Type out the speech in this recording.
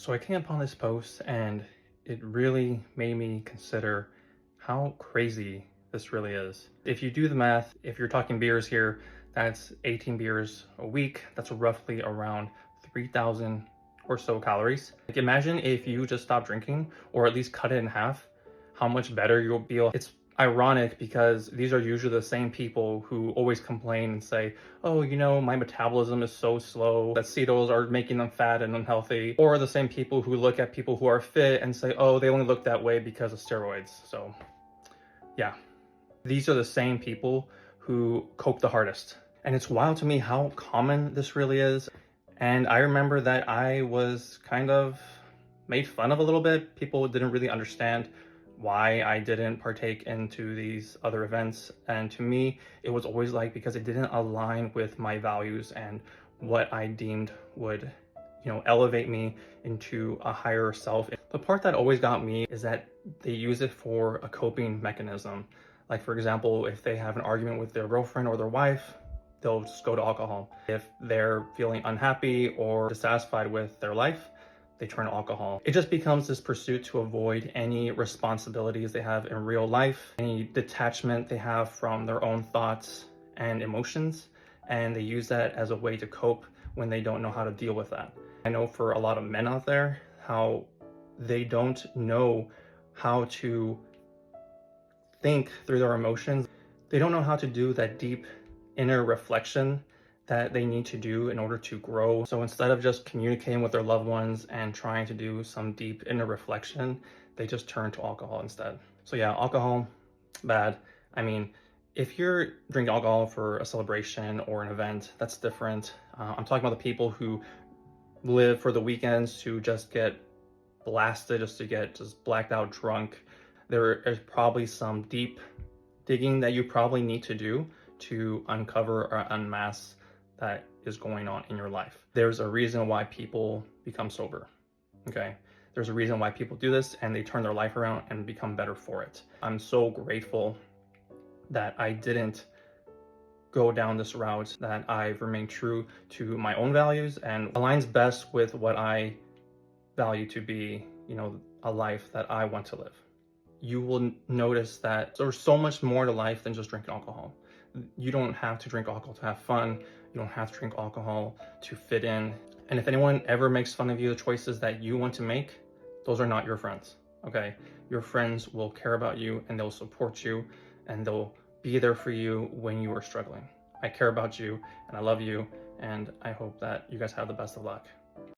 So I came upon this post and it really made me consider how crazy this really is. If you do the math, if you're talking beers here, that's 18 beers a week. That's roughly around 3,000 or so calories. Like imagine if you just stop drinking or at least cut it in half, how much better you'll feel. It's ironic because these are usually the same people who always complain and say, oh, my metabolism is so slow that Cetos are making them fat and unhealthy. Or the same people who look at people who are fit and say, oh, they only look that way because of steroids. So yeah, these are the same people who cope the hardest. And it's wild to me how common this really is. And I remember that I was kind of made fun of a little bit. People didn't really understand why I didn't partake into these other events. And to me, it was always like because it didn't align with my values and what I deemed would, elevate me into a higher self. The part that always got me is that they use it for a coping mechanism. Like for example, if they have an argument with their girlfriend or their wife, they'll just go to alcohol. If they're feeling unhappy or dissatisfied with their life, they turn to alcohol. It just becomes this pursuit to avoid any responsibilities they have in real life, any detachment they have from their own thoughts and emotions, and they use that as a way to cope when they don't know how to deal with that. I know for a lot of men out there, how they don't know how to think through their emotions. They don't know how to do that deep inner reflection that they need to do in order to grow. So instead of just communicating with their loved ones and trying to do some deep inner reflection, they just turn to alcohol instead. So yeah, alcohol, bad. I mean, if you're drinking alcohol for a celebration or an event, that's different. I'm talking about the people who live for the weekends to just get blasted, just to get just blacked out drunk. There is probably some deep digging that you probably need to do to uncover or unmask that is going on in your life. There's a reason why people become sober, okay? There's a reason why people do this and they turn their life around and become better for it. I'm so grateful that I didn't go down this route, that I've remained true to my own values and aligns best with what I value to be, a life that I want to live. You will notice that there's so much more to life than just drinking alcohol. You don't have to drink alcohol to have fun. You don't have to drink alcohol to fit in. And if anyone ever makes fun of you, the choices that you want to make, those are not your friends, okay? Your friends will care about you and they'll support you and they'll be there for you when you are struggling. I care about you and I love you and I hope that you guys have the best of luck.